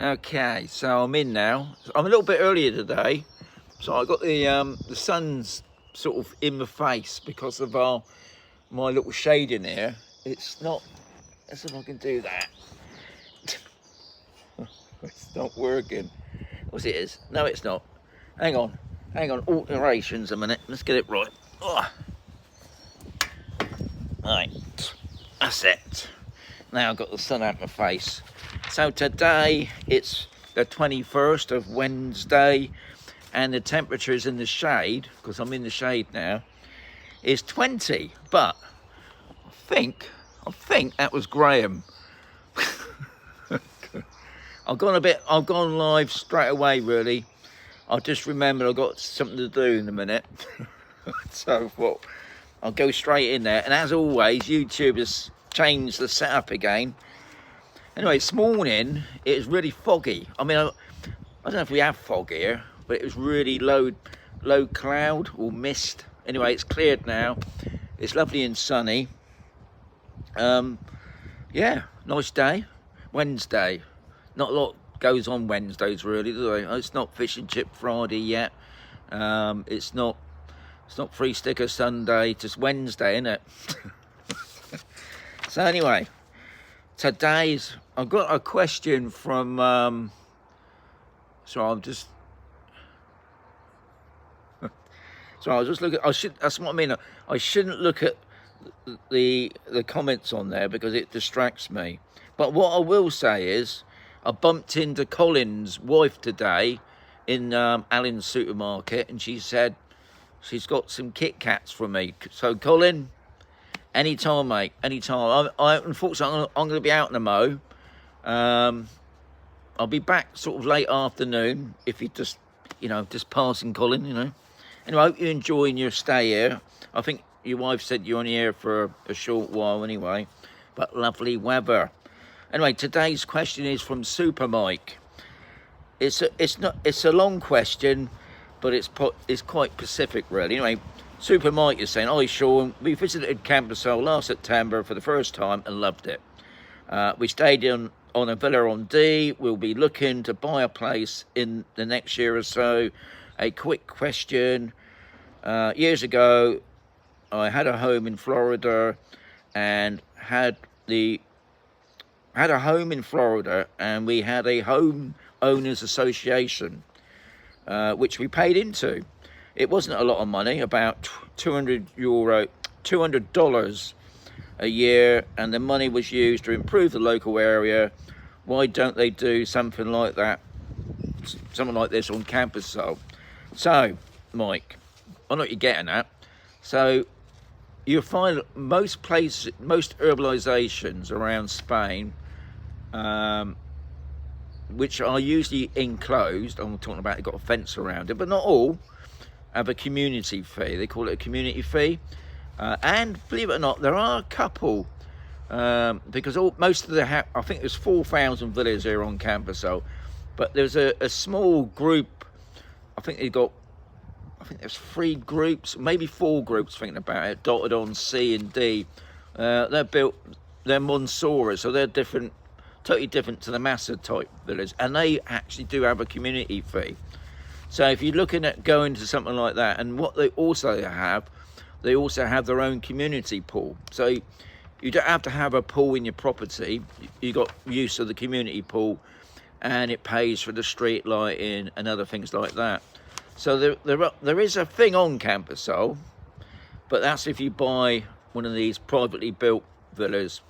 Okay, so I'm in now. I'm a little bit earlier today, so I got the sun's sort of in my face because of my little shade in here. It's not. Let's see if I can do that. It's not working. What's it is? No, it's not. Hang on. Alterations a minute. Let's get it right. Oh. Right, that's it. Now I've got the sun out my face. So today it's the 21st of Wednesday, and the temperature is in the shade, because I'm in the shade now, is 20. But I think that was Graham. I've gone live straight away, really. I just remembered I've got something to do in a minute. So what? I'll go straight in there. And as always, YouTube has changed the setup again. Anyway, this morning, it was really foggy. I mean, I don't know if we have fog here, but it was really low cloud or mist. Anyway, it's cleared now. It's lovely and sunny. Yeah, nice day. Wednesday. Not a lot goes on Wednesdays, really, do they? It's not Fish and Chip Friday yet. It's not Free Sticker Sunday, just Wednesday, isn't it? So anyway, I've got a question from, so I was just looking, that's what I mean, I shouldn't look at the comments on there because it distracts me. But what I will say is, I bumped into Colin's wife today in Allen's supermarket, and she said she's got some Kit Kats for me. So Colin, anytime, mate, anytime. Unfortunately, I'm going to be out in the mow. I'll be back sort of late afternoon if you just passing, Colin, Anyway, I hope you're enjoying your stay here. I think your wife said you're only here for a short while anyway, but lovely weather. Anyway, today's question is from Super Mike. It's a long question, but it's quite specific, really. Anyway, Super Mike is saying, "Hi Shaun, we visited Camposol last September for the first time and loved it. We stayed on a villa on D. We'll be looking to buy a place in the next year or so. A quick question. Years ago, I had a home in Florida and we had a home owners association, which we paid into. It wasn't a lot of money, about $200 a year, and the money was used to improve the local area. Why don't they do something like this on Camposol?" So, Mike, I know what you're getting at. So, you'll find most urbanizations around Spain, which are usually enclosed, I'm talking about, they've got a fence around it, but not all, have a community fee. They call it a community fee. And believe it or not, there are a couple, because most of I think there's 4,000 villas here on Camposol, but there's a small group. I think there's 3 groups, maybe 4 groups, thinking about it, dotted on C and D. They're Monsoras, so they're different, totally different to the Massa type villas, and they actually do have a community fee. So if you're looking at going to something like that, and what they also have their own community pool. So you don't have to have a pool in your property. You got use of the community pool, and it pays for the street lighting and other things like that. So there is a thing on Camposol, but that's if you buy one of these privately built villas,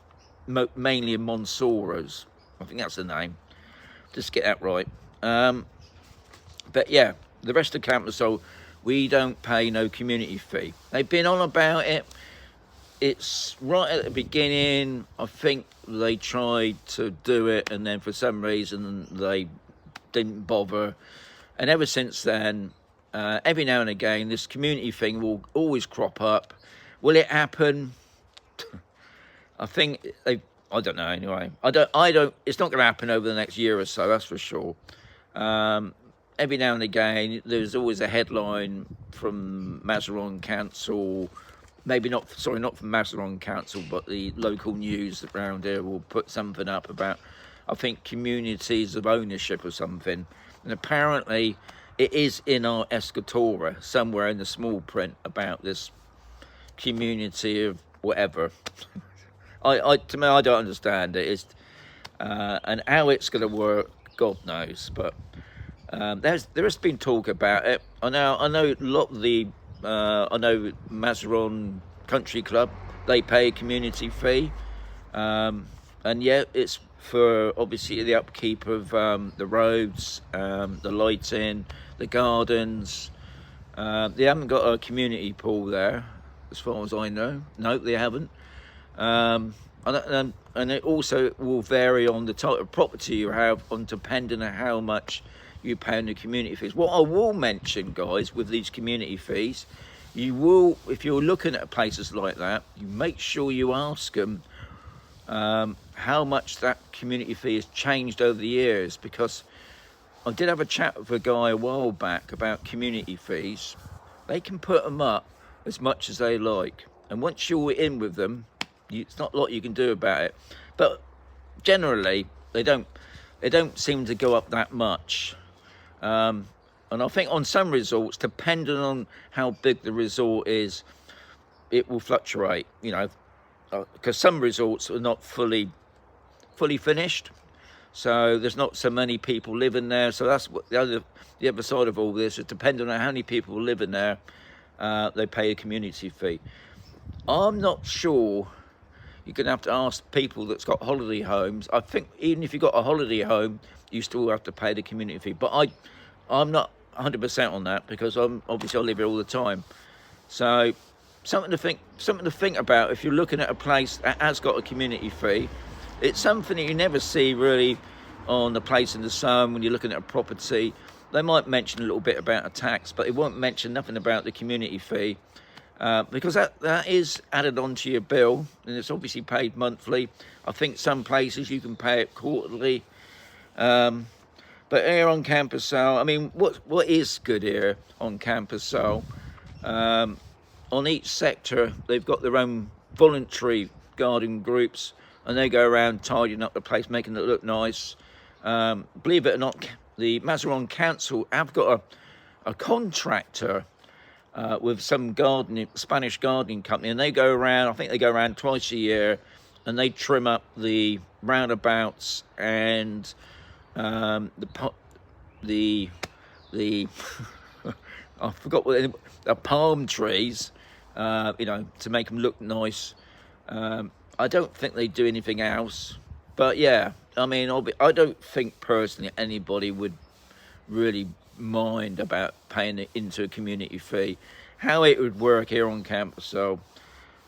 mainly in Monsoras. I think that's the name. Just get that right. But yeah, the rest of Camposol, we don't pay no community fee. They've been on about it. It's right at the beginning. I think they tried to do it, and then for some reason they didn't bother. And ever since then, every now and again, this community thing will always crop up. Will it happen? I think I don't know. Anyway, I don't. It's not going to happen over the next year or so. That's for sure. Every now and again, there's always a headline from Mazaron Council. Not from Mazaron Council, but the local news around here will put something up about I think, communities of ownership or something. And apparently it is in our Escritura somewhere in the small print about this community of whatever. To me, I don't understand it. It's, and how it's going to work, God knows. But there has been talk about it. I know a lot of the I know Mazaron Country Club, they pay a community fee, and yeah, it's for obviously the upkeep of the roads, the lighting, the gardens. They haven't got a community pool there, as far as I know. No, they haven't. And it also will vary on the type of property you have, on depending on how much you pay on the community fees. What I will mention, guys, with these community fees, you will, if you're looking at places like that, you make sure you ask them how much that community fee has changed over the years, because I did have a chat with a guy a while back about community fees. They can put them up as much as they like, and once you're in with them, it's not a lot you can do about it. But generally, they don't seem to go up that much. And I think on some resorts, depending on how big the resort is, it will fluctuate, you know, because some resorts are not fully finished, so there's not so many people living there. So that's what the other side of all this is, depending on how many people live in there, they pay a community fee. I'm not sure. You're going to have to ask people that's got holiday homes. I think even if you've got a holiday home, you still have to pay the community fee. But I'm not 100% on that, because obviously I live here all the time. So something to think about if you're looking at a place that has got a community fee. It's something that you never see really on the Place in the Sun when you're looking at a property. They might mention a little bit about a tax, but it won't mention nothing about the community fee. Because that is added onto your bill, and it's obviously paid monthly. I think some places you can pay it quarterly. But here on Camposol, I mean, what is good here on Camposol? On each sector, they've got their own voluntary garden groups, and they go around tidying up the place, making it look nice. Believe it or not, the Mazaron Council have got a contractor with some Spanish gardening company, and they go around, I think they go around twice a year, and they trim up the roundabouts and the I forgot what the palm trees, you know, to make them look nice. I don't think they do anything else, but yeah, I mean, I don't think personally anybody would really mind about paying it into a community fee. How it would work here on campus, so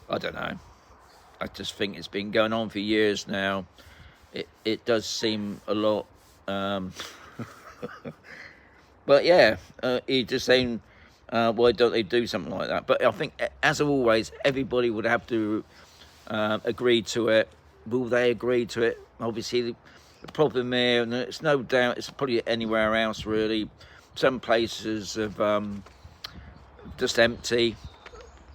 I don't know. I just think it's been going on for years now. It does seem a lot, but yeah, you're just saying, why don't they do something like that? But I think, as always, everybody would have to agree to it. Will they agree to it? Obviously, the problem here, and it's no doubt, it's probably anywhere else really. Some places have just empty.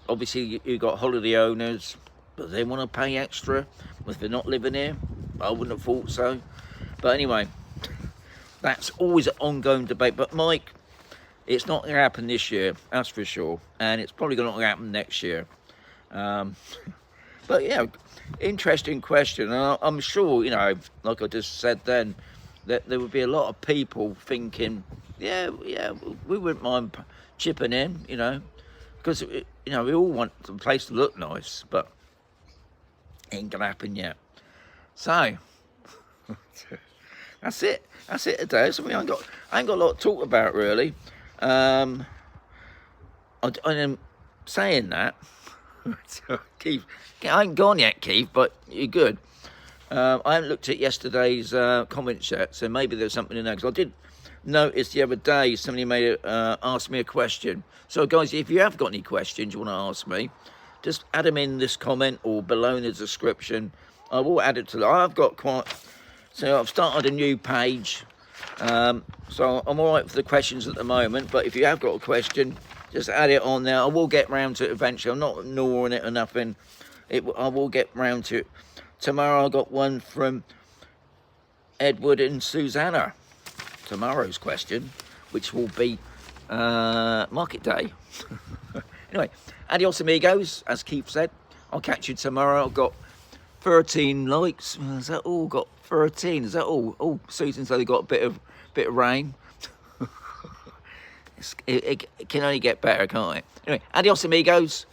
Obviously, you've got holiday owners, but they want to pay extra if they're not living here. I wouldn't have thought so. But anyway, that's always an ongoing debate. But Mike, it's not going to happen this year, that's for sure. And it's probably not going to happen next year. But yeah, interesting question. And I'm sure, you know, like I just said then, that there would be a lot of people thinking, yeah, we wouldn't mind chipping in, you know, because, you know, we all want the place to look nice, but it ain't going to happen yet. So, that's it today. So I ain't got a lot to talk about, really. I'm saying that, Keith, I ain't gone yet, Keith, but you're good. I haven't looked at yesterday's comments yet, so maybe there's something in there, because I did notice the other day somebody asked me a question. So guys, if you have got any questions you want to ask me, just add them in this comment or below in the description. I will add it to that. So I've started a new page, so I'm all right for the questions at the moment, but if you have got a question, just add it on there. I will get round to it eventually. I'm not ignoring it or nothing. I will get round to it. Tomorrow I got one from Edward and Susanna. Tomorrow's question, which will be market day. Anyway, adios amigos, as Keith said. I'll catch you tomorrow. I've got 13 likes. Is that all? Got 13. Is that all? Oh, Susan's only got a bit of rain. It can only get better, can't it? Anyway, adios amigos.